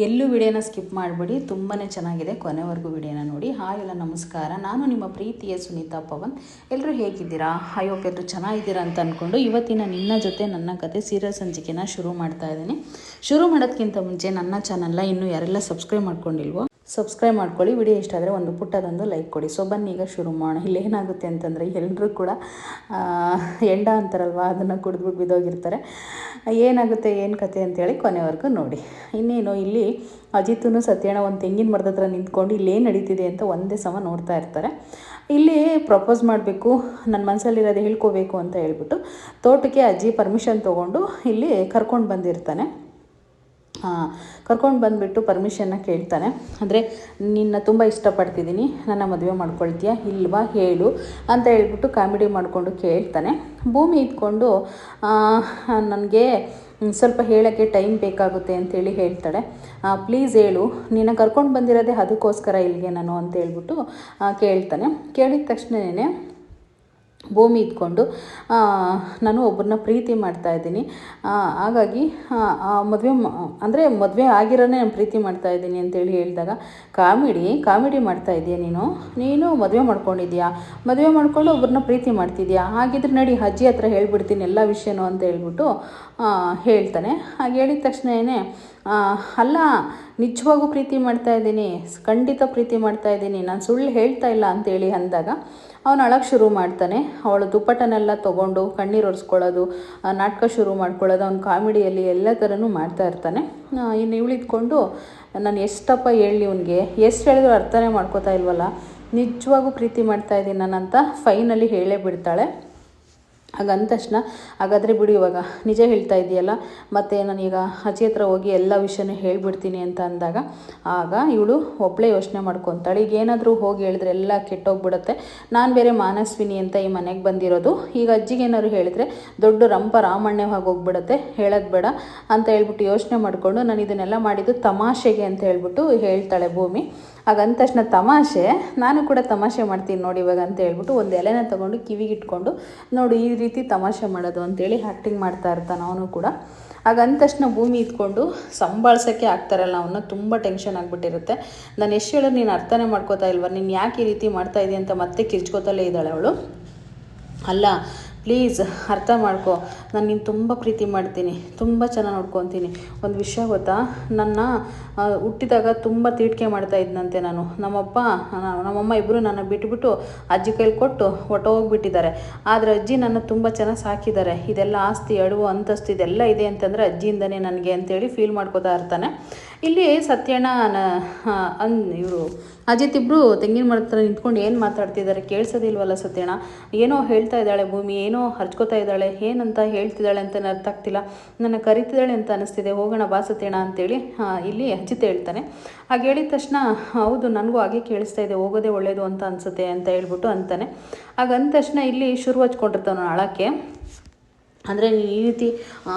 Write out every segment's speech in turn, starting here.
ಎಲ್ಲೂ ವಿಡಿಯೋನ ಸ್ಕಿಪ್ ಮಾಡಬೇಡಿ, ತುಂಬಾ ಚೆನ್ನಾಗಿದೆ. ಕೊನೆವರೆಗೂ ವಿಡಿಯೋನ ನೋಡಿ. ಹಾಯ್ ಎಲ್ಲ ನಮಸ್ಕಾರ, ನಾನು ನಿಮ್ಮ ಪ್ರೀತಿಯ ಸುನೀತಾ ಪವನ್. ಎಲ್ಲರೂ ಹೇಗಿದ್ದೀರಾ? ಹೋಪ್ ಎಲ್ಲರೂ ಚೆನ್ನಾಗಿದ್ದೀರಾ ಅಂತ ಅಂದ್ಕೊಂಡು ಇವತ್ತಿನ ನಿನ್ನ ಜೊತೆ ನನ್ನ ಕತೆ ಸೀರಿಯಲ್ ಸಂಚಿಕೆನ ಶುರು ಮಾಡ್ತಾ ಇದ್ದೀನಿ. ಶುರು ಮಾಡೋದಕ್ಕಿಂತ ಮುಂಚೆ ನನ್ನ ಚಾನಲ್ನ ಇನ್ನೂ ಯಾರೆಲ್ಲ ಸಬ್ಸ್ಕ್ರೈಬ್ ಮಾಡ್ಕೊಂಡಿಲ್ವೋ ಸಬ್ಸ್ಕ್ರೈಬ್ ಮಾಡ್ಕೊಳ್ಳಿ. ವಿಡಿಯೋ ಇಷ್ಟ ಆದರೆ ಒಂದು ಪುಟ್ಟದೊಂದು ಲೈಕ್ ಕೊಡಿ. ಸೊ ಬನ್ನಿ ಈಗ ಶುರು ಮಾಡೋಣ. ಇಲ್ಲೇನಾಗುತ್ತೆ ಅಂತಂದರೆ ಎಲ್ಲರೂ ಕೂಡ ಎಂಡ ಅಂತಾರಲ್ವ, ಅದನ್ನು ಕುಡಿದ್ಬಿಟ್ಟು ಬಿದ್ದೋಗಿರ್ತಾರೆ. ಏನಾಗುತ್ತೆ ಏನು ಕತೆ ಅಂತೇಳಿ ಕೊನೆವರೆಗೂ ನೋಡಿ. ಇನ್ನೇನು ಇಲ್ಲಿ ಅಜಿತನು ಸತ್ಯಣ್ಣ ಒಂದು ತೆಂಗಿನ ಮರದ ಹತ್ರ ನಿಂತ್ಕೊಂಡು ಇಲ್ಲೇನು ನಡೀತಿದೆ ಅಂತ ಒಂದೇ ಸಮ ನೋಡ್ತಾ ಇರ್ತಾರೆ. ಇಲ್ಲಿ ಪ್ರಪೋಸ್ ಮಾಡಬೇಕು, ನನ್ನ ಮನಸ್ಸಲ್ಲಿರೋದು ಹೇಳ್ಕೋಬೇಕು ಅಂತ ಹೇಳ್ಬಿಟ್ಟು ತೋಟಕ್ಕೆ ಅಜ್ಜಿ ಪರ್ಮಿಷನ್ ತೊಗೊಂಡು ಇಲ್ಲಿ ಕರ್ಕೊಂಡು ಬಂದಿರ್ತಾನೆ. ಕರ್ಕೊಂಡು ಬಂದುಬಿಟ್ಟು ಪರ್ಮಿಷನ್ನ ಕೇಳ್ತಾನೆ. ಅಂದರೆ ನಿನ್ನ ತುಂಬ ಇಷ್ಟಪಡ್ತಿದ್ದೀನಿ, ನನ್ನ ಮದುವೆ ಮಾಡ್ಕೊಳ್ತೀಯಾ ಇಲ್ವಾ ಹೇಳು ಅಂತ ಹೇಳ್ಬಿಟ್ಟು ಕಾಮಿಡಿ ಮಾಡಿಕೊಂಡು ಕೇಳ್ತಾನೆ. ಭೂಮಿ ಇದ್ಕೊಂಡು ನನಗೆ ಸ್ವಲ್ಪ ಹೇಳೋಕ್ಕೆ ಟೈಮ್ ಬೇಕಾಗುತ್ತೆ ಅಂತೇಳಿ ಹೇಳ್ತಾಳೆ. ಪ್ಲೀಸ್ ಹೇಳು, ನಿನ್ನ ಕರ್ಕೊಂಡು ಬಂದಿರೋದೇ ಅದಕ್ಕೋಸ್ಕರ ಇಲ್ಲಿಗೆ ನಾನು ಅಂತ ಹೇಳ್ಬಿಟ್ಟು ಕೇಳ್ತಾನೆ. ಕೇಳಿದ ತಕ್ಷಣವೇ ಭೂಮಿ ಇದ್ಕೊಂಡು ನಾನು ಒಬ್ಬರನ್ನ ಪ್ರೀತಿ ಮಾಡ್ತಾಯಿದ್ದೀನಿ, ಹಾಗಾಗಿ ಅಂದರೆ ಮದುವೆ ಆಗಿರೋನೇ ನಾನು ಪ್ರೀತಿ ಮಾಡ್ತಾಯಿದ್ದೀನಿ ಅಂತೇಳಿ ಹೇಳಿದಾಗ ಕಾಮಿಡಿ ಮಾಡ್ತಾಯಿದ್ದೀಯ ನೀನು ಮದುವೆ ಮಾಡ್ಕೊಂಡಿದ್ಯಾ, ಮದುವೆ ಮಾಡ್ಕೊಂಡು ಒಬ್ಬರನ್ನ ಪ್ರೀತಿ ಮಾಡ್ತಿದ್ಯಾ, ಹಾಗಿದ್ರೆ ನಡಿ ಅಜ್ಜಿ ಹತ್ರ ಹೇಳ್ಬಿಡ್ತೀನಿ ಎಲ್ಲ ವಿಷಯನೂ ಅಂತ ಹೇಳ್ಬಿಟ್ಟು ಹೇಳ್ತಾನೆ. ಹಾಗೆ ಹೇಳಿದ ತಕ್ಷಣವೇ ಅಲ್ಲ, ನಿಜವಾಗೂ ಪ್ರೀತಿ ಮಾಡ್ತಾಯಿದ್ದೀನಿ, ಖಂಡಿತ ಪ್ರೀತಿ ಮಾಡ್ತಾಯಿದ್ದೀನಿ, ನಾನು ಸುಳ್ಳು ಹೇಳ್ತಾ ಇಲ್ಲ ಅಂತೇಳಿ ಅಂದಾಗ ಅವನು ಅಳಕ್ಕೆ ಶುರು ಮಾಡ್ತಾನೆ. ಅವಳು ದುಪ್ಪಟ್ಟನೆಲ್ಲ ತೊಗೊಂಡು ಕಣ್ಣೀರು ಒರೆಸ್ಕೊಳ್ಳೋದು, ನಾಟಕ ಶುರು ಮಾಡ್ಕೊಳ್ಳೋದು, ಅವ್ನು ಕಾಮಿಡಿಯಲ್ಲಿ ಎಲ್ಲ ಥರನೂ ಮಾಡ್ತಾ ಇರ್ತಾನೆ. ಇನ್ನು ಇವಳಿದ್ಕೊಂಡು ನಾನು ಎಷ್ಟಪ್ಪ ಹೇಳಿ ಇವನಿಗೆ, ಎಷ್ಟು ಹೇಳಿದ್ರು ಅರ್ಥನೇ ಮಾಡ್ಕೋತಾ ಇಲ್ವಲ್ಲ, ನಿಜವಾಗೂ ಪ್ರೀತಿ ಮಾಡ್ತಾಯಿದ್ದೀನಿ ನಾನಂತ ಫೈನಲಿ ಹೇಳೇ ಬಿಡ್ತಾಳೆ. ಆಗ ಅಂದ ತಕ್ಷಣ ಹಾಗಾದರೆ ಬಿಡು, ಇವಾಗ ನಿಜ ಹೇಳ್ತಾ ಇದೆಯಲ್ಲ, ಮತ್ತು ನಾನೀಗ ಅಜ್ಜಿ ಹತ್ರ ಹೋಗಿ ಎಲ್ಲ ವಿಷಯನೂ ಹೇಳ್ಬಿಡ್ತೀನಿ ಅಂತ ಅಂದಾಗ ಆಗ ಇವಳು ಒಬ್ಬಳೇ ಯೋಚನೆ ಮಾಡ್ಕೊತಾಳೆ. ಈಗ ಏನಾದರೂ ಹೋಗಿ ಹೇಳಿದ್ರೆ ಎಲ್ಲ ಕೆಟ್ಟೋಗ್ಬಿಡುತ್ತೆ, ನಾನು ಬೇರೆ ಮಾನಸ್ವಿನಿ ಅಂತ ಈ ಮನೆಗೆ ಬಂದಿರೋದು, ಈಗ ಅಜ್ಜಿಗೆ ಏನಾದ್ರು ಹೇಳಿದ್ರೆ ದೊಡ್ಡ ರಾಮಣ್ಯವಾಗಿ ಹೋಗ್ಬಿಡುತ್ತೆ, ಹೇಳೋದು ಬೇಡ ಅಂತ ಹೇಳ್ಬಿಟ್ಟು ಯೋಚನೆ ಮಾಡಿಕೊಂಡು ನಾನು ಇದನ್ನೆಲ್ಲ ಮಾಡಿದ್ದು ತಮಾಷೆಗೆ ಅಂತ ಹೇಳ್ಬಿಟ್ಟು ಹೇಳ್ತಾಳೆ ಭೂಮಿ. ಆಗ ಅಂದ ತಕ್ಷಣ ತಮಾಷೆ, ನಾನು ಕೂಡ ತಮಾಷೆ ಮಾಡ್ತೀನಿ ನೋಡಿ ಇವಾಗ ಅಂತ ಹೇಳ್ಬಿಟ್ಟು ಒಂದು ಎಲೆನ ತೊಗೊಂಡು ಕಿವಿಗಿಟ್ಕೊಂಡು ನೋಡು ಈ ರೀತಿ ತಮಾಷೆ ಮಾಡೋದು ಅಂತೇಳಿ ಆ್ಯಕ್ಟಿಂಗ್ ಮಾಡ್ತಾ ಇರ್ತಾನೆ ಅವನು ಕೂಡ. ಆಗ ಅಂದ ತಕ್ಷಣ ಭೂಮಿ ಇದ್ಕೊಂಡು ಸಂಭಾಳ್ಸೋಕ್ಕೆ ಆಗ್ತಾರಲ್ಲ, ಅವನ್ನ ತುಂಬ ಟೆನ್ಷನ್ ಆಗಿಬಿಟ್ಟಿರುತ್ತೆ. ನಾನು ಎಷ್ಟು ಹೇಳೋದು ನೀನು ಅರ್ಥನೇ ಮಾಡ್ಕೋತಾ ಇಲ್ವ, ನೀನು ಯಾಕೆ ಈ ರೀತಿ ಮಾಡ್ತಾ ಇದೆಯಾ ಅಂತ ಮತ್ತೆ ಕಿರ್ಚ್ಕೋತಲೇ ಇದ್ದಾಳೆ ಅವಳು. ಅಲ್ಲ ಪ್ಲೀಸ್ ಅರ್ಥ ಮಾಡ್ಕೊ, ನಾನು ನೀನು ತುಂಬ ಪ್ರೀತಿ ಮಾಡ್ತೀನಿ, ತುಂಬ ಚೆನ್ನಾಗಿ ನೋಡ್ಕೊತೀನಿ. ಒಂದು ವಿಷಯ ಗೊತ್ತಾ, ನನ್ನ ಹುಟ್ಟಿದಾಗ ತುಂಬ ತೀಟಿಕೆ ಮಾಡ್ತಾ ಇದ್ದಂತೆ ನಾನು, ನಮ್ಮಮ್ಮ ಇಬ್ಬರು ನನ್ನ ಬಿಟ್ಬಿಟ್ಟು ಅಜ್ಜಿ ಕೈಲಿ ಕೊಟ್ಟು ಹೊಟ್ಟೋಗ್ಬಿಟ್ಟಿದ್ದಾರೆ. ಆದರೆ ಅಜ್ಜಿ ನನ್ನ ತುಂಬ ಚೆನ್ನಾಗಿ ಸಾಕಿದ್ದಾರೆ, ಇದೆಲ್ಲ ಆಸ್ತಿ ಅಡುವು ಅಂತಸ್ತು ಇದೆಲ್ಲ ಇದೆ ಅಂತಂದರೆ ಅಜ್ಜಿಯಿಂದನೇ ನನಗೆ ಅಂತೇಳಿ ಫೀಲ್ ಮಾಡ್ಕೋತಾ ಇರ್ತಾನೆ. ಇಲ್ಲಿ ಸತ್ಯಣ್ಣ ಇವರು ಅಜಿತ್ ಇಬ್ಬರು ತೆಂಗಿನ ಮರದ ಹತ್ರ ನಿಂತ್ಕೊಂಡು ಏನು ಮಾತಾಡ್ತಿದ್ದಾರೆ ಕೇಳಿಸೋದಿಲ್ವಲ್ಲ ಸತ್ಯಣ್ಣ, ಏನೋ ಹೇಳ್ತಾ ಇದ್ದಾಳೆ ಭೂಮಿ, ಏನೋ ಹರ್ಚ್ಕೋತಾ ಇದ್ದಾಳೆ, ಏನಂತ ಹೇಳ್ತಿದ್ದಾಳೆ ಅಂತ ಅರ್ಥ ಆಗ್ತಿಲ್ಲ, ನನ್ನ ಕರಿತಿದ್ದಾಳೆ ಅಂತ ಅನಿಸ್ತಿದೆ, ಹೋಗೋಣ ಬಾ ಸತ್ಯಣ್ಣ ಅಂತೇಳಿ ಇಲ್ಲಿ ಅಜಿತ್ ಹೇಳ್ತಾನೆ. ಹಾಗೆ ಹೇಳಿದ ತಕ್ಷಣ ಹೌದು ನನಗೂ ಹಾಗೆ ಕೇಳಿಸ್ತಾ ಇದೆ, ಹೋಗೋದೇ ಒಳ್ಳೆಯದು ಅಂತ ಅನಿಸುತ್ತೆ ಅಂತ ಹೇಳ್ಬಿಟ್ಟು ಅಂತಾನೆ. ಆಗ ಅಂದ ತಕ್ಷಣ ಇಲ್ಲಿ ಶುರು ಹಚ್ಕೊಂಡಿರ್ತಾನೆ ಅಳಕ್ಕೆ. ಅಂದರೆ ನೀನು ಈ ರೀತಿ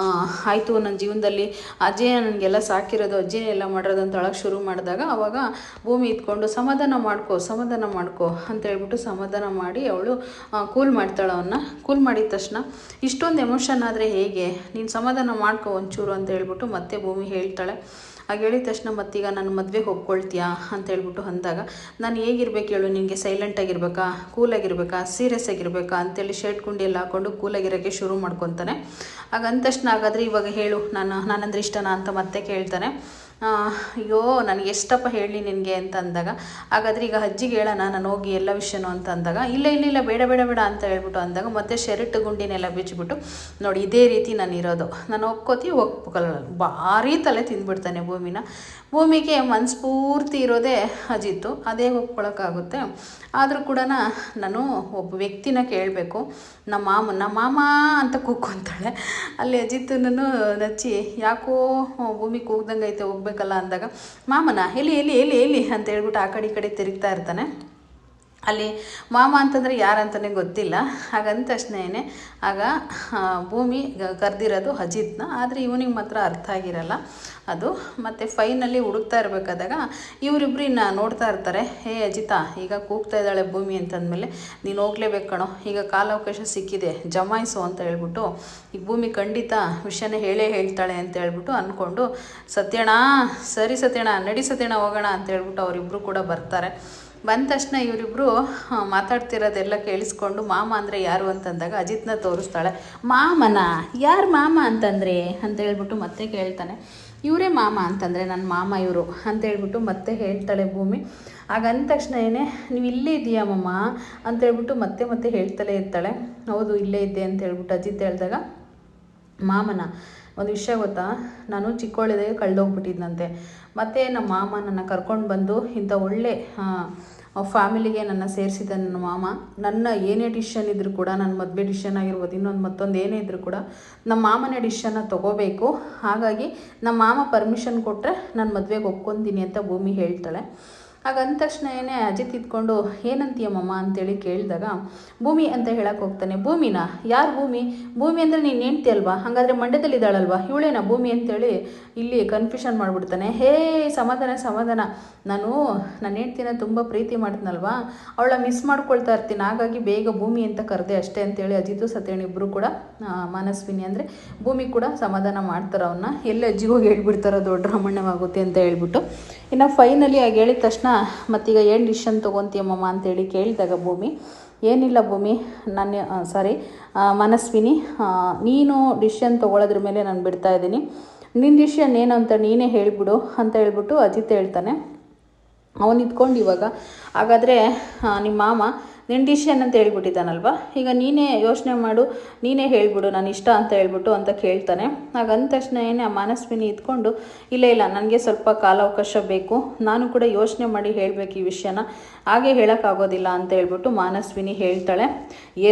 ಆಯಿತು ನನ್ನ ಜೀವನದಲ್ಲಿ ಅಜ್ಜಿಯೇ ನನಗೆಲ್ಲ ಸಾಕಿರೋದು, ಅಜ್ಜಿನೇ ಎಲ್ಲ ಮಾಡಿರೋದು ಅಂತ ಅಳಕ್ಕೆ ಶುರು ಮಾಡಿದಾಗ ಆವಾಗ ಭೂಮಿ ಇದ್ಕೊಂಡು ಸಮಾಧಾನ ಮಾಡ್ಕೊ ಅಂತ ಹೇಳ್ಬಿಟ್ಟು ಸಮಾಧಾನ ಮಾಡಿ ಅವಳು ಕೂಲ್ ಮಾಡ್ತಾಳೆ ಅವನ್ನ. ಕೂಲ್ ಮಾಡಿದ ತಕ್ಷಣ ಇಷ್ಟೊಂದು ಎಮೋಷನ್ ಆದರೆ ಹೇಗೆ, ನೀನು ಸಮಾಧಾನ ಮಾಡ್ಕೊ ಒಂಚೂರು ಅಂತ ಹೇಳ್ಬಿಟ್ಟು ಮತ್ತೆ ಭೂಮಿ ಹೇಳ್ತಾಳೆ. ಹಾಗೆ ಹೇಳಿದ ತಕ್ಷಣ ಮತ್ತೀಗ ನಾನು ಮದುವೆಗೆ ಒಪ್ಕೊಳ್ತೀಯಾ ಅಂತ ಹೇಳ್ಬಿಟ್ಟು ಅಂದಾಗ ನಾನು ಹೇಗಿರ್ಬೇಕು ಹೇಳು, ನಿನಗೆ ಸೈಲೆಂಟಾಗಿರ್ಬೇಕಾ, ಕೂಲಾಗಿರ್ಬೇಕಾ, ಸೀರಿಯಸ್ ಆಗಿರ್ಬೇಕಾ ಅಂತೇಳಿ ಶರ್ಟ್ ಗುಂಡಿ ಎಲ್ಲ ಹಾಕ್ಕೊಂಡು ಕೂಲಾಗಿರೋಕ್ಕೆ ಶುರು ಮಾಡ್ಕೊತಾನೆ. ಆಗ ಅಂದ ತಕ್ಷಣ ಹಾಗಾದರೆ ಇವಾಗ ಹೇಳು, ನಾನಂದ್ರೆ ಇಷ್ಟನಾ ಅಂತ ಮತ್ತೆ ಕೇಳ್ತಾನೆ. ಅಯ್ಯೋ ನನಗೆ ಎಷ್ಟಪ್ಪ ಹೇಳಿ ನಿನಗೆ ಅಂತ ಅಂದಾಗ ಹಾಗಾದರೆ ಈಗ ಅಜ್ಜಿಗೆ ಹೇಳೋಣ ನಾನು ಹೋಗಿ ಎಲ್ಲ ವಿಷಯನೂ ಅಂತ ಅಂದಾಗ ಇಲ್ಲ ಬೇಡ ಅಂತ ಹೇಳ್ಬಿಟ್ಟು ಅಂದಾಗ ಮತ್ತೆ ಶರ್ಟ್ ಗುಂಡಿನೆಲ್ಲ ಬಿಚ್ಚಿಬಿಟ್ಟು ನೋಡಿ ಇದೇ ರೀತಿ ನಾನು ಇರೋದು, ನಾನು ಒಪ್ಕೊಳ್ಳಲ್ಲ, ಭಾರಿ ತಲೆ ತಿಂದ್ಬಿಡ್ತಾನೆ ಭೂಮಿಗೆ ಮನಸ್ಫೂರ್ತಿ ಇರೋದೇ ಅಜಿತ್ತು, ಅದೇ ಒಪ್ಕೊಳ್ಳೋಕ್ಕಾಗುತ್ತೆ. ಆದರೂ ಕೂಡ ನಾನು ಒಬ್ಬ ವ್ಯಕ್ತಿನ ಕೇಳಬೇಕು, ನಮ್ಮ ಮಾಮ ಅಂತ ಕೂಗ್ಕೊಂತಾಳೆ. ಅಲ್ಲಿ ಅಜಿತ್ತನೂ ನಚ್ಚಿ ಯಾಕೋ ಭೂಮಿ ಕೂಗ್ದಂಗೆ ಐತೆ ಹೋಗ್ಬೇಕಲ್ಲ ಅಂದಾಗ ಮಾಮನ ಎಲ್ಲಿ ಅಂತ ಹೇಳ್ಬಿಟ್ಟು ಆ ಕಡೆ ಈ ಕಡೆ ತಿರುಗ್ತಾ ಇರ್ತಾನೆ. ಅಲ್ಲಿ ಮಾಮ ಅಂತಂದರೆ ಯಾರಂತಲೇ ಗೊತ್ತಿಲ್ಲ. ಹಾಗಂದ ತಕ್ಷಣ ಆಗ ಭೂಮಿ ಕರೆದಿರೋದು ಅಜಿತ್ನ. ಆದರೆ ಇವನಿಗೆ ಮಾತ್ರ ಅರ್ಥ ಆಗಿರಲ್ಲ ಅದು. ಮತ್ತು ಫೈನಲ್ಲಿ ಹುಡುಕ್ತಾ ಇರಬೇಕಾದಾಗ ಇವರಿಬ್ರು ಇನ್ನು ನೋಡ್ತಾ ಇರ್ತಾರೆ. ಹೇ ಅಜಿತಾ, ಈಗ ಕೂಗ್ತಾ ಇದ್ದಾಳೆ ಭೂಮಿ ಅಂತಂದಮೇಲೆ ನೀನು ಹೋಗ್ಲೇಬೇಕು ಕಣೋ, ಈಗ ಕಾಲಾವಕಾಶ ಸಿಕ್ಕಿದೆ, ಜಮಾಯಿಸು ಅಂತ ಹೇಳ್ಬಿಟ್ಟು ಈಗ ಭೂಮಿ ಖಂಡಿತ ವಿಷಯನೇ ಹೇಳ್ತಾಳೆ ಅಂತ ಹೇಳ್ಬಿಟ್ಟು ಅಂದ್ಕೊಂಡು ಸತ್ಯಣ್ಣ, ಸರಿ ಸತ್ಯಣ್ಣ, ನಡಿ ಸತ್ಯಣ್ಣ ಹೋಗೋಣ ಅಂತ ಹೇಳ್ಬಿಟ್ಟು ಅವರಿಬ್ಬರು ಕೂಡ ಬರ್ತಾರೆ. ಬಂದ ತಕ್ಷಣ ಇವರಿಬ್ಬರು ಮಾತಾಡ್ತಿರೋದೆಲ್ಲ ಕೇಳಿಸ್ಕೊಂಡು ಮಾಮ ಅಂದರೆ ಯಾರು ಅಂತಂದಾಗ ಅಜಿತ್ನ ತೋರಿಸ್ತಾಳೆ. ಮಾಮನ ಯಾರು ಮಾಮ ಅಂತಂದರೆ ಅಂತ ಹೇಳ್ಬಿಟ್ಟು ಮತ್ತೆ ಕೇಳ್ತಾನೆ. ಇವರೇ ಮಾಮ ಅಂತಂದರೆ ನನ್ನ ಮಾಮ ಇವರು ಅಂತ ಹೇಳ್ಬಿಟ್ಟು ಮತ್ತೆ ಹೇಳ್ತಾಳೆ ಭೂಮಿ. ಹಾಗಂದ ತಕ್ಷಣ ನೀವು ಇಲ್ಲೇ ಇದೆಯಾ ಮಮ್ಮ ಅಂತ ಹೇಳ್ಬಿಟ್ಟು ಮತ್ತೆ ಹೇಳ್ತಲೇ ಇರ್ತಾಳೆ. ಹೌದು ಇಲ್ಲೇ ಇದ್ದೆ ಅಂತ ಹೇಳ್ಬಿಟ್ಟು ಅಜಿತ್ ಹೇಳಿದಾಗ, ಮಾಮನ ಒಂದು ವಿಷಯ ಗೊತ್ತಾ, ನಾನು ಚಿಕ್ಕವಳಿದಾಗ ಕಳೆದೋಗ್ಬಿಟ್ಟಿದ್ದಂತೆ. ಮತ್ತು ನಮ್ಮ ಮಾಮ ನನ್ನ ಕರ್ಕೊಂಡು ಬಂದು ಇಂಥ ಒಳ್ಳೆ ಫ್ಯಾಮಿಲಿಗೆ ನನ್ನ ಸೇರಿಸಿದ ನನ್ನ ಮಾಮ. ನನ್ನ ಏನೇ ಡಿಸಿಷನ್ ಇದ್ದರೂ ಕೂಡ, ನನ್ನ ಮದುವೆ ಡಿಸಿಷನ್ ಆಗಿರ್ಬೋದು, ಮತ್ತೊಂದು ಏನೇ ಇದ್ದರೂ ಕೂಡ ನಮ್ಮ ಮಾಮನೇ ಡಿಸಿಷನ್ನ ತೊಗೋಬೇಕು. ಹಾಗಾಗಿ ನಮ್ಮ ಮಾಮ ಪರ್ಮಿಷನ್ ಕೊಟ್ಟರೆ ನಾನು ಮದುವೆಗೆ ಒಪ್ಕೊತೀನಿ ಅಂತ ಭೂಮಿ ಹೇಳ್ತಾಳೆ. ಹಾಗಂದ ತಕ್ಷಣ ಅಜಿತ್ ಇದ್ಕೊಂಡು ಏನಂತೀಯಮ್ಮ ಅಂತೇಳಿ ಕೇಳಿದಾಗ ಭೂಮಿ ಅಂತ ಹೇಳಕ್ಕೆ ಹೋಗ್ತಾನೆ. ಭೂಮಿನ ಯಾರು ಭೂಮಿ? ಭೂಮಿ ಅಂದರೆ ನೀನು ಹೆಂಡ್ತಿ ಅಲ್ವಾ? ಹಾಗಾದರೆ ಮಂಡ್ಯದಲ್ಲಿ ಇದ್ದಾಳಲ್ವಾ ಇವಳೇನಾ ಭೂಮಿ ಅಂತೇಳಿ ಇಲ್ಲಿ ಕನ್ಫ್ಯೂಷನ್ ಮಾಡಿಬಿಡ್ತಾನೆ. ಹೇ ಸಮಾಧಾನ, ನಾನು ನನ್ನ ಹೆಂಡ್ತಿನ ತುಂಬ ಪ್ರೀತಿ ಮಾಡ್ತೀನಲ್ವಾ, ಅವಳ ಮಿಸ್ ಮಾಡ್ಕೊಳ್ತಾ ಇರ್ತೀನಿ, ಹಾಗಾಗಿ ಬೇಗ ಭೂಮಿ ಅಂತ ಕರೆದೆ ಅಷ್ಟೇ ಅಂತೇಳಿ ಅಜಿತು ಸತ್ಯಣ್ಣ ಇಬ್ಬರು ಕೂಡ ಮನಸ್ವಿನಿ ಅಂದರೆ ಭೂಮಿ ಕೂಡ ಸಮಾಧಾನ ಮಾಡ್ತಾರೆ. ಅವನ್ನ ಎಲ್ಲ ಅಜ್ಜಿಗೋಗಿ ಹೇಳ್ಬಿಡ್ತಾರೋ ದೊಡ್ಡ ರಾಮಣ್ಣವಾಗುತ್ತೆ ಅಂತ ಹೇಳ್ಬಿಟ್ಟು. ಇನ್ನು ಫೈನಲಿ ಆಗಿ ಹೇಳಿದ ತಕ್ಷಣ ಮತ್ತೀಗ ಏನು ಡಿಸಿಷನ್ ತೊಗೊತೀಯಮ್ಮ ಅಂತೇಳಿ ಕೇಳಿದಾಗ ಭೂಮಿ, ಏನಿಲ್ಲ ಭೂಮಿ, ಮನಸ್ವಿನಿ, ನೀನು ಡಿಸಿಷನ್ ತೊಗೊಳೋದ್ರ ಮೇಲೆ ನಾನು ಬಿಡ್ತಾ ಇದ್ದೀನಿ. ನಿನ್ನ ಡಿಸಿಷನ್ ಏನು ಅಂತ ನೀನೇ ಹೇಳಿಬಿಡು ಅಂತ ಹೇಳ್ಬಿಟ್ಟು ಅಜಿತ್ ಹೇಳ್ತಾನೆ. ಅವನು ಇದ್ಕೊಂಡು ಇವಾಗ ಹಾಗಾದರೆ ನಿಮ್ಮ ಮಾಮ ನಿನ್ನ ಡಿಸಿಷನ್ ಅಂತ ಹೇಳ್ಬಿಟ್ಟಿದ್ದಾನಲ್ವ, ಈಗ ನೀನೇ ಯೋಚನೆ ಮಾಡು, ನೀನೇ ಹೇಳಿಬಿಡು ನಾನು ಇಷ್ಟ ಅಂತ ಹೇಳ್ಬಿಟ್ಟು ಅಂತ ಕೇಳ್ತಾನೆ. ಹಾಗಂದ ತಕ್ಷಣ ಆ ಮನಸ್ವಿನಿ ಇದ್ಕೊಂಡು ಇಲ್ಲ ನನಗೆ ಸ್ವಲ್ಪ ಕಾಲಾವಕಾಶ ಬೇಕು, ನಾನು ಕೂಡ ಯೋಚನೆ ಮಾಡಿ ಹೇಳಬೇಕು ಈ ವಿಷಯನ, ಹಾಗೆ ಹೇಳೋಕ್ಕಾಗೋದಿಲ್ಲ ಅಂತ ಹೇಳ್ಬಿಟ್ಟು ಮನಸ್ವಿನಿ ಹೇಳ್ತಾಳೆ.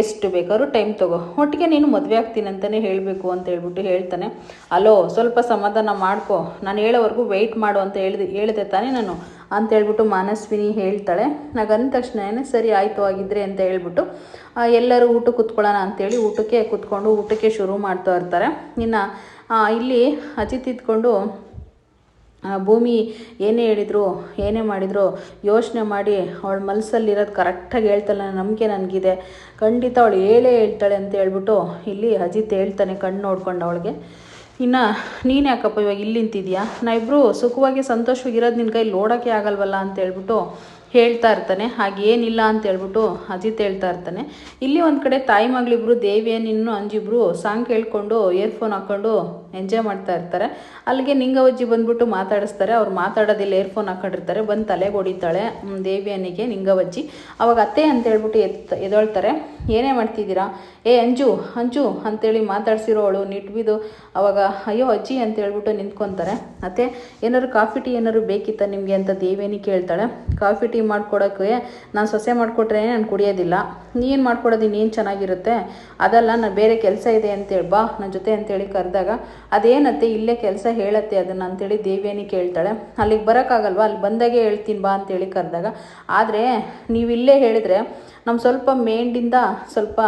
ಎಷ್ಟು ಬೇಕಾದ್ರೂ ಟೈಮ್ ತಗೋ, ಒಟ್ಟಿಗೆ ನೀನು ಮದುವೆ ಆಗ್ತೀನಿ ಅಂತಲೇ ಹೇಳಬೇಕು ಅಂತ ಹೇಳ್ಬಿಟ್ಟು ಹೇಳ್ತಾನೆ. ಅಲೋ ಸ್ವಲ್ಪ ಸಮಾಧಾನ ಮಾಡ್ಕೊ, ನಾನು ಹೇಳೋವರೆಗೂ ವೆಯ್ಟ್ ಮಾಡು ಅಂತ ಹೇಳಿದೆ ತಾನೇ ನಾನು ಅಂತ ಹೇಳ್ಬಿಟ್ಟು ಮನಸ್ವಿನಿ ಹೇಳ್ತಾಳೆ. ಹಾಗಂದ ತಕ್ಷಣ ಸರಿ ಆಯಿತು ಆಗಿದ್ರೆ ಅಂತ ಹೇಳ್ಬಿಟ್ಟು ಎಲ್ಲರೂ ಊಟಕ್ಕೆ ಕೂತ್ಕೊಳ್ಳೋಣ ಅಂಥೇಳಿ ಊಟಕ್ಕೆ ಶುರು ಮಾಡ್ತಾ ಇರ್ತಾರೆ. ಇನ್ನು ಇಲ್ಲಿ ಅಜಿತ್ ಇದ್ಕೊಂಡು ಭೂಮಿ ಏನೇ ಹೇಳಿದ್ರು ಏನೇ ಮಾಡಿದ್ರು ಯೋಚನೆ ಮಾಡಿ ಅವಳ ಮನಸ್ಸಲ್ಲಿರೋದು ಕರೆಕ್ಟಾಗಿ ಹೇಳ್ತಾಳೆ, ನಂಬಿಕೆ ನನಗಿದೆ, ಖಂಡಿತ ಅವಳು ಹೇಳ್ತಾಳೆ ಅಂತ ಹೇಳ್ಬಿಟ್ಟು ಇಲ್ಲಿ ಅಜಿತ್ ಹೇಳ್ತಾನೆ ಕಣ್ಣು ನೋಡ್ಕೊಂಡು ಅವಳಿಗೆ. ಇನ್ನು ನೀನು ಯಾಕಪ್ಪ ಇವಾಗ ಇಲ್ಲಿ ನಿಂತಿದ್ಯಾ, ನಾವಿಬ್ಬರು ಸುಖವಾಗಿ ಸಂತೋಷವಾಗಿರೋದು ನಿನ್ನ ಕೈಲಿ ನೋಡೋಕ್ಕೆ ಆಗಲ್ವಲ್ಲ ಅಂತ ಹೇಳ್ಬಿಟ್ಟು ಹೇಳ್ತಾ ಇರ್ತಾನೆ. ಹಾಗೇನಿಲ್ಲ ಅಂತ ಹೇಳ್ಬಿಟ್ಟು ಅಜಿತ್ ಹೇಳ್ತಾ ಇರ್ತಾನೆ. ಇಲ್ಲಿ ಒಂದು ಕಡೆ ತಾಯಿ ಮಗಳಿಬ್ರು ದೇವಿಯ ನಿನ್ನು ಅಂಜಿಬ್ರು ಸಾಂಗ್ ಕೇಳ್ಕೊಂಡು ಇಯರ್ಫೋನ್ ಹಾಕ್ಕೊಂಡು ಎಂಜಾಯ್ ಮಾಡ್ತಾ ಇರ್ತಾರೆ. ಅಲ್ಲಿಗೆ ನಿಂಗವಜ್ಜಿ ಬಂದ್ಬಿಟ್ಟು ಮಾತಾಡಿಸ್ತಾರೆ. ಅವ್ರು ಮಾತಾಡೋದಿಲ್ಲ, ಇಯರ್ಫೋನ್ ಹಾಕೊಂಡಿರ್ತಾರೆ. ಬಂದು ತಲೆಗೆ ಹೊಡಿತಾಳೆ ದೇವಿಯನಿಗೆ ನಿಂಗವಜ್ಜಿ. ಅವಾಗ ಅತ್ತೆ ಅಂತ ಹೇಳ್ಬಿಟ್ಟು ಎದೊಳ್ತಾರೆ. ಏನೇ ಮಾಡ್ತಿದ್ದೀರಾ, ಅಂಜು ಅಂತೇಳಿ ಮಾತಾಡ್ಸಿರೋವಳು ನಿಟ್ಬಿದ್ದು ಅವಾಗ ಅಯ್ಯೋ ಅಜ್ಜಿ ಅಂತ ಹೇಳ್ಬಿಟ್ಟು ನಿಂತ್ಕೊತಾರೆ. ಅತ್ತೆ ಏನಾದ್ರು ಕಾಫಿ ಟೀ ಏನಾದ್ರು ಬೇಕಿತ್ತ ನಿಮಗೆ ಅಂತ ದೇವಿಯನಿ ಕೇಳ್ತಾಳೆ. ಕಾಫಿ ಟೀ ಮಾಡ್ಕೊಡೋಕ್ಕೆ ನಾನು ಸೊಸೆ ಮಾಡಿಕೊಟ್ರೆ ನಾನು ಕುಡಿಯೋದಿಲ್ಲ, ನೀನು ಮಾಡ್ಕೊಡೋದು ಇನ್ನೇನು ಚೆನ್ನಾಗಿರುತ್ತೆ, ಅದಲ್ಲ ನಾನು ಬೇರೆ ಕೆಲಸ ಇದೆ ಅಂತೇಳಿ ಬಾ ನನ್ನ ಜೊತೆ ಅಂತೇಳಿ ಕರೆದಾಗ ಅದೇನತ್ತೆ ಇಲ್ಲೇ ಕೆಲಸ ಹೇಳತ್ತೆ ಅದನ್ನು ಅಂತೇಳಿ ದೇವಿಯನಿ ಕೇಳ್ತಾಳೆ. ಅಲ್ಲಿಗೆ ಬರೋಕ್ಕಾಗಲ್ವಾ, ಅಲ್ಲಿ ಬಂದಾಗೆ ಹೇಳ್ತೀನಿ ಬಾ ಅಂತೇಳಿ ಕರೆದಾಗ, ಆದರೆ ನೀವು ಇಲ್ಲೇ ಹೇಳಿದರೆ ನಮ್ಮ ಸ್ವಲ್ಪ ಮೇಂಡಿಂದ ಸ್ವಲ್ಪ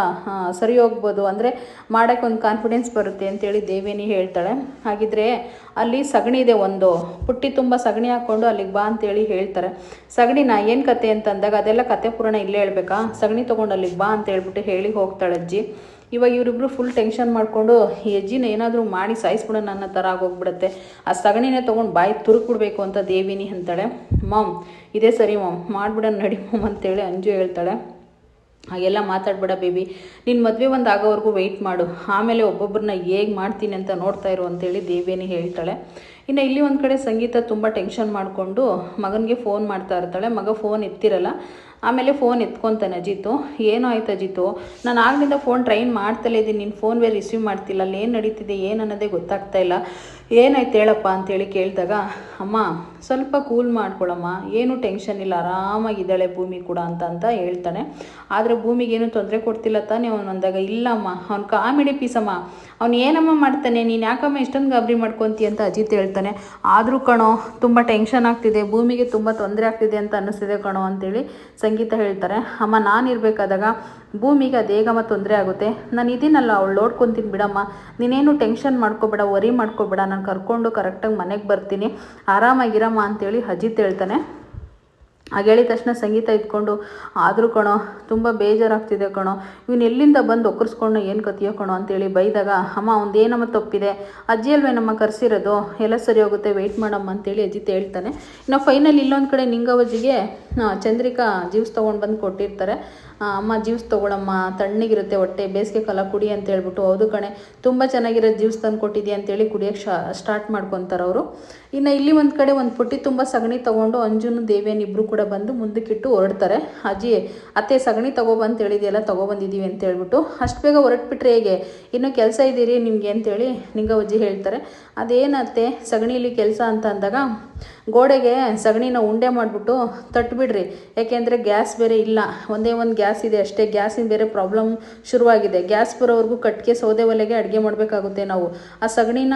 ಸರಿ ಹೋಗ್ಬೋದು, ಅಂದರೆ ಮಾಡೋಕ್ಕೆ ಒಂದು ಕಾನ್ಫಿಡೆನ್ಸ್ ಬರುತ್ತೆ ಅಂತೇಳಿ ದೇವಿಯನಿ ಹೇಳ್ತಾಳೆ. ಹಾಗಿದ್ರೆ ಅಲ್ಲಿ ಸಗಣಿ ಇದೆ, ಒಂದು ಪುಟ್ಟಿ ತುಂಬ ಸಗಣಿ ಹಾಕ್ಕೊಂಡು ಅಲ್ಲಿಗೆ ಬಾ ಅಂತೇಳಿ ಹೇಳ್ತಾರೆ. ಸಗಣಿನ ಏನು ಕತೆ ಅಂತಂದಾಗ ಅದೆಲ್ಲ ಕತೆ ಪುರಾಣ ಇಲ್ಲೇ ಹೇಳ್ಬೇಕಾ, ಸಗಣಿ ತೊಗೊಂಡು ಅಲ್ಲಿಗೆ ಬಾ ಅಂತ ಹೇಳ್ಬಿಟ್ಟು ಹೇಳಿ ಹೋಗ್ತಾಳೆ ಅಜ್ಜಿ. ಇವಾಗ ಇವರಿಬ್ರು ಫುಲ್ ಟೆನ್ಷನ್ ಮಾಡಿಕೊಂಡು ಈ ಅಜ್ಜಿನ ಏನಾದರೂ ಮಾಡಿ ಸಾಯಿಸ್ಬಿಡೋಣ ನನ್ನ ಥರ ಆಗೋಗ್ಬಿಡುತ್ತೆ, ಆ ಸಗಣಿನೇ ತೊಗೊಂಡು ಬಾಯಿ ತುರುಕ್ಬಿಡ್ಬೇಕು ಅಂತ ದೇವಿನಿ ಅಂತಾಳೆ. ಮಾಮ್ ಇದೇ ಸರಿ ಮಾಮ್, ಮಾಡಿಬಿಡೋಣ ನಡಿ ಮಾಮ್ ಅಂತೇಳಿ ಅಂಜು ಹೇಳ್ತಾಳೆ. ಹಾಗೆಲ್ಲ ಮಾತಾಡ್ಬೇಡ ಬೇಬಿ, ನಿನ್ನ ಮದುವೆ ಒಂದು ಆಗೋವರೆಗೂ ವೆಯ್ಟ್ ಮಾಡು, ಆಮೇಲೆ ಒಬ್ಬೊಬ್ಬರನ್ನ ಹೇಗೆ ಮಾಡ್ತೀನಿ ಅಂತ ನೋಡ್ತಾ ಇರು ಅಂತೇಳಿ ದೇವಿಯನಿ ಹೇಳ್ತಾಳೆ. ಇನ್ನು ಇಲ್ಲಿ ಒಂದು ಕಡೆ ಸಂಗೀತ ತುಂಬ ಟೆನ್ಷನ್ ಮಾಡಿಕೊಂಡು ಮಗನಿಗೆ ಫೋನ್ ಮಾಡ್ತಾ ಇರ್ತಾಳೆ. ಮಗ ಫೋನ್ ಎತ್ತಿರಲ್ಲ. ಆಮೇಲೆ ಫೋನ್ ಎತ್ಕೊತಾನೆ ಅಜಿತು. ಏನೋ ಆಯ್ತು ಅಜಿತು, ನಾನು ಆಗಲಿಂದ ಫೋನ್ ಟ್ರೈನ್ ಮಾಡ್ತಲೇ ಇದ್ದೀನಿ, ನಿನ್ನ ಫೋನ್ ರಿಸೀವ್ ಮಾಡ್ತಿಲ್ಲ, ಅಲ್ಲಿ ಏನು ನಡೀತಿದೆ ಏನು ಅನ್ನೋದೇ ಗೊತ್ತಾಗ್ತಾ ಇಲ್ಲ, ಏನಾಯ್ತು ಹೇಳಪ್ಪ ಅಂತೇಳಿ ಕೇಳಿದಾಗ, ಅಮ್ಮ ಸ್ವಲ್ಪ ಕೂಲ್ ಮಾಡ್ಕೊಳಮ್ಮ, ಏನೂ ಟೆನ್ಷನ್ ಇಲ್ಲ, ಆರಾಮಾಗಿದ್ದಾಳೆ ಭೂಮಿ ಕೂಡ ಅಂತ ಹೇಳ್ತಾನೆ. ಆದರೆ ಭೂಮಿಗೇನು ತೊಂದರೆ ಕೊಡ್ತಿಲ್ಲ ತಾನೇ ಅವನು ಅಂದಾಗ, ಇಲ್ಲಮ್ಮ ಅವ್ನು ಕಾಮಿಡಿ ಪೀಸಮ್ಮ, ಅವ್ನು ಏನಮ್ಮ ಮಾಡ್ತಾನೆ, ನೀನು ಯಾಕಮ್ಮ ಇಷ್ಟೊಂದು ಗಾಬರಿ ಮಾಡ್ಕೊತೀಯ ಅಂತ ಅಜಿತ್ ಹೇಳ್ತಾನೆ. ಆದರೂ ಕಣೋ ತುಂಬ ಟೆನ್ಷನ್ ಆಗ್ತಿದೆ, ಭೂಮಿಗೆ ತುಂಬ ತೊಂದರೆ ಆಗ್ತಿದೆ ಅಂತ ಅನ್ನಿಸ್ತಿದೆ ಕಣೋ ಅಂತೇಳಿ ಸಂಗೀತ ಹೇಳ್ತಾರೆ. ಅಮ್ಮ ನಾನು ಇರಬೇಕಾದಾಗ ಭೂಮಿಗೆ ಅದೇಗಮ್ಮ ತೊಂದರೆ ಆಗುತ್ತೆ, ನಾನು ಇದೀನಲ್ಲ, ಅವಳು ನೋಡ್ಕೊತೀನಿ ಬಿಡಮ್ಮ, ನೀನೇನು ಟೆನ್ಷನ್ ಮಾಡ್ಕೊಬೇಡ, ವರಿ ಮಾಡ್ಕೊಬೇಡ, ನಾನು ಕರ್ಕೊಂಡು ಕರೆಕ್ಟಾಗಿ ಮನೆಗೆ ಬರ್ತೀನಿ, ಆರಾಮಾಗಿರಮ್ಮ ಅಂತೇಳಿ ಅಜಿತ್ ಹೇಳ್ತಾನೆ. ಹಾಗೆ ಹೇಳಿದ ತಕ್ಷಣ ಸಂಗೀತ ಇದ್ಕೊಂಡು, ಆದರೂ ಕಣೋ ತುಂಬ ಬೇಜಾರಾಗ್ತಿದೆ ಕಣೋ, ಇವನು ಎಲ್ಲಿಂದ ಬಂದು ಒಕ್ಕರ್ಸ್ಕೊಂಡು ಏನು ಕತಿಯೋ ಕಣೋ ಅಂತೇಳಿ ಬೈದಾಗ, ಅಮ್ಮ ಒಂದೇನಮ್ಮ ತಪ್ಪಿದೆ, ಅಜ್ಜಿ ಅಲ್ವೇನಮ್ಮ ಕರೆಸಿರೋದು, ಎಲ್ಲ ಸರಿ ಹೋಗುತ್ತೆ, ವೆಯ್ಟ್ ಮಾಡಮ್ಮ ಅಂತೇಳಿ ಅಜಿತ್ ಹೇಳ್ತಾನೆ. ಇನ್ನು ಫೈನಲ್ ಇಲ್ಲೊಂದು ಕಡೆ ನಿಂಗವ್ವಜಿಗೆ ಚಂದ್ರಿಕಾ ಜ್ಯೂಸ್ ತೊಗೊಂಡು ಬಂದು ಕೊಟ್ಟಿರ್ತಾರೆ. ಅಮ್ಮ ಜ್ಯೂಸ್ ತೊಗೊಳಮ್ಮ, ತಣ್ಣಗಿರುತ್ತೆ ಹೊಟ್ಟೆ, ಬೇಸಿಗೆ ಕಾಲ ಕುಡಿ ಅಂತ ಹೇಳ್ಬಿಟ್ಟು, ಹೌದು ಕಣೆ ತುಂಬ ಚೆನ್ನಾಗಿರೋ ಜ್ಯೂಸ್ ತಂದು ಕೊಟ್ಟಿದ್ಯಾ ಅಂತೇಳಿ ಕುಡಿಯೋಕ್ಕೆ ಸ್ಟಾರ್ಟ್ ಮಾಡ್ಕೊತಾರೆ ಅವರು. ಇನ್ನು ಇಲ್ಲಿ ಒಂದು ಕಡೆ ಒಂದು ಪುಟ್ಟಿ ತುಂಬ ಸಗಣಿ ತೊಗೊಂಡು ಅಂಜುನು ದೇವಿಯನ್ ಇಬ್ಬರು ಕೂಡ ಬಂದು ಮುಂದಕ್ಕಿಟ್ಟು ಹೊರಡ್ತಾರೆ. ಅತ್ತೆ ಸಗಣಿ ತೊಗೊಬಂತ ಹೇಳಿದೆಯಲ್ಲ, ತೊಗೊಬಂದಿದ್ದೀವಿ ಅಂತ ಹೇಳ್ಬಿಟ್ಟು, ಅಷ್ಟು ಬೇಗ ಹೊರಟ್ಬಿಟ್ರೆ ಹೇಗೆ, ಇನ್ನೂ ಕೆಲಸ ಇದ್ದೀರಿ ನಿಮಗೆ ಅಂತೇಳಿ ನಿಂಗವ್ವಜ್ಜಿ ಹೇಳ್ತಾರೆ. ಅದೇನತ್ತೆ ಸಗಣಿಲಿ ಕೆಲಸ ಅಂತ ಅಂದಾಗ, ಗೋಡೆಗೆ ಸಗಣಿನ ಉಂಡೆ ಮಾಡಿಬಿಟ್ಟು ತಟ್ಬಿಡ್ರಿ, ಯಾಕೆಂದರೆ ಗ್ಯಾಸ್ ಬೇರೆ ಇಲ್ಲ, ಒಂದೇ ಒಂದು ಗ್ಯಾಸ್ ಇದೆ ಅಷ್ಟೇ, ಗ್ಯಾಸಿನ ಬೇರೆ ಪ್ರಾಬ್ಲಮ್ ಶುರುವಾಗಿದೆ, ಗ್ಯಾಸ್ ಬರೋವರೆಗೂ ಕಟ್ಟಿಗೆ ಸೌದೆ ಒಲೆಗೆ ಅಡುಗೆ ಮಾಡಬೇಕಾಗುತ್ತೆ ನಾವು, ಆ ಸಗಣಿನ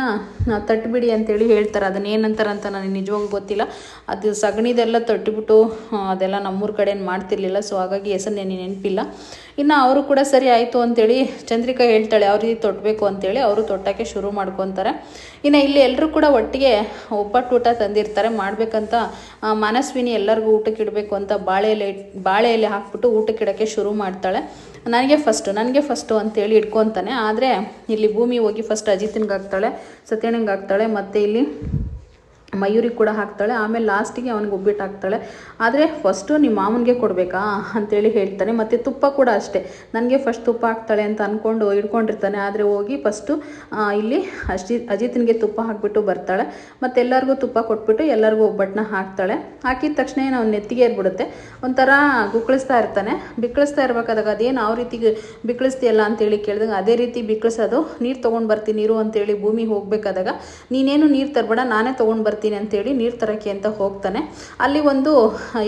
ತಟ್ಬಿಡಿ ಅಂತೇಳಿ ಹೇಳ್ತಾರೆ. ಅದನ್ನೇನಂತಾರೆ ಅಂತ ನನಗೆ ನಿಜವಾಗ್ಲೂ ಗೊತ್ತಿಲ್ಲ. ಅದು ಸಗಣಿದೆಲ್ಲ ತಟ್ಬಿಟ್ಟು ಅದೆಲ್ಲ ನಮ್ಮೂರ ಕಡೆ ಮಾಡ್ತಿರ್ಲಿಲ್ಲ, ಸೊ ಹಾಗಾಗಿ ಹೆಸರು ನೆನಪಿಲ್ಲ. ಇನ್ನು ಅವರು ಕೂಡ ಸರಿ ಆಯಿತು ಅಂತೇಳಿ ಚಂದ್ರಿಕಾ ಹೇಳ್ತಾಳೆ, ಯಾವ ರೀತಿ ತೊಟ್ಟಬೇಕು ಅಂತೇಳಿ ಅವರು ತೊಟ್ಟಕ್ಕೆ ಶುರು ಮಾಡ್ಕೊತಾರೆ. ಇನ್ನು ಇಲ್ಲಿ ಎಲ್ಲರೂ ಕೂಡ ಒಟ್ಟಿಗೆ ಒಬ್ಬಟ್ಟು ಊಟ ತಂದಿರ್ತಾರೆ ಮಾಡಬೇಕಂತ. ಮನಸ್ವಿನಿ ಎಲ್ಲರಿಗೂ ಊಟಕ್ಕೆ ಇಡಬೇಕು ಅಂತ ಬಾಳೆ ಎಲೆ ಹಾಕ್ಬಿಟ್ಟು ಊಟಕ್ಕೆ ಇಡೋಕ್ಕೆ ಶುರು ಮಾಡ್ತಾಳೆ. ನನಗೆ ಫಸ್ಟು ಅಂತೇಳಿ ಇಟ್ಕೊತಾನೆ. ಆದರೆ ಇಲ್ಲಿ ಭೂಮಿ ಹೋಗಿ ಫಸ್ಟ್ ಅಜಿತ್ನಿಗೆ ಹಾಕ್ತಾಳೆ, ಸತ್ಯಣ್ಣಂಗೆ ಹಾಕ್ತಾಳೆ, ಮತ್ತು ಇಲ್ಲಿ ಮಯೂರಿಗೆ ಕೂಡ ಹಾಕ್ತಾಳೆ, ಆಮೇಲೆ ಲಾಸ್ಟಿಗೆ ಅವನಿಗೆ ಒಬ್ಬಿಟ್ಟು ಹಾಕ್ತಾಳೆ. ಆದರೆ ಫಸ್ಟು ನಿಮ್ಮ ಮಾಮನಿಗೆ ಕೊಡಬೇಕಾ ಅಂತೇಳಿ ಹೇಳ್ತಾನೆ. ಮತ್ತು ತುಪ್ಪ ಕೂಡ ಅಷ್ಟೇ, ನನಗೆ ಫಸ್ಟ್ ತುಪ್ಪ ಹಾಕ್ತಾಳೆ ಅಂತ ಅಂದ್ಕೊಂಡು ಇಟ್ಕೊಂಡಿರ್ತಾನೆ. ಆದರೆ ಹೋಗಿ ಫಸ್ಟು ಇಲ್ಲಿ ಅಜಿತ್ನಿಗೆ ತುಪ್ಪ ಹಾಕಿಬಿಟ್ಟು ಬರ್ತಾಳೆ. ಮತ್ತು ಎಲ್ಲರಿಗೂ ತುಪ್ಪ ಕೊಟ್ಬಿಟ್ಟು ಎಲ್ಲರಿಗೂ ಒಬ್ಬಟ್ಟನ್ನ ಹಾಕ್ತಾಳೆ. ಹಾಕಿದ ತಕ್ಷಣ ಅವ್ನು ನೆತ್ತಿಗೆ ಏರ್ಬಿಡುತ್ತೆ, ಒಂಥರ ಗುಕ್ಕಳಿಸ್ತಾ ಇರ್ತಾನೆ. ಬಿಕ್ಕಳಿಸ್ತಾ ಇರಬೇಕಾದಾಗ ಅದೇನು ಯಾವ ರೀತಿ ಬಿಕ್ಕಳಿಸ್ತೀಯಲ್ಲ ಅಂತೇಳಿ ಕೇಳಿದಾಗ, ಅದೇ ರೀತಿ ಬಿಕ್ಕಳಿಸೋದು, ನೀರು ತೊಗೊಂಡು ಬರ್ತೀನಿ ನೀರು ಅಂತೇಳಿ ಭೂಮಿ ಹೋಗಬೇಕಾದಾಗ, ನೀನೇನು ನೀರು ತರಬೇಡ ನಾನೇ ತೊಗೊಂಡು ಬರ್ತೀನಿ ಅಂತೇಳಿ ನೀರು ತರಕ್ಕೆ ಅಂತ ಹೋಗ್ತಾನೆ. ಅಲ್ಲಿ ಒಂದು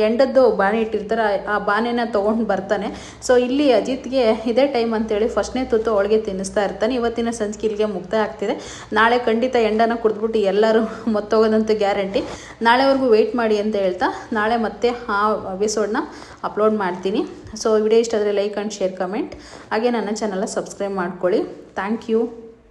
ಎಂಡದ್ದು ಬಾಣೆ ಇಟ್ಟಿರ್ತಾರೆ, ಆ ಬಾಣೆನ ತೊಗೊಂಡು ಬರ್ತಾನೆ. ಸೊ ಇಲ್ಲಿ ಅಜಿತ್ಗೆ ಇದೇ ಟೈಮ್ ಅಂತೇಳಿ ಫಸ್ಟ್ನೇ ತುತ್ತು ಅವಳಿಗೆ ತಿನ್ನಿಸ್ತಾ ಇರ್ತಾನೆ. ಇವತ್ತಿನ ಸಂಚಿಕೆ ಇಲ್ಲಿಗೆ ಮುಕ್ತಾಯ ಆಗ್ತಿದೆ. ನಾಳೆ ಖಂಡಿತ ಎಂಡನ ಕುಡಿದ್ಬಿಟ್ಟು ಎಲ್ಲರೂ ಮೊತ್ತೋಗೋದಂತೂ ಗ್ಯಾರಂಟಿ. ನಾಳೆವರೆಗೂ ವೆಯ್ಟ್ ಮಾಡಿ ಅಂತ ಹೇಳ್ತಾ ನಾಳೆ ಮತ್ತೆ ಆ ಎಪಿಸೋಡ್ನ ಅಪ್ಲೋಡ್ ಮಾಡ್ತೀನಿ. ಸೊ ವಿಡಿಯೋ ಇಷ್ಟ ಆದರೆ ಲೈಕ್ ಆ್ಯಂಡ್ ಶೇರ್ ಕಮೆಂಟ್, ಹಾಗೆ ನನ್ನ ಚಾನಲ್ನ ಸಬ್ಸ್ಕ್ರೈಬ್ ಮಾಡ್ಕೊಳ್ಳಿ. Thank you.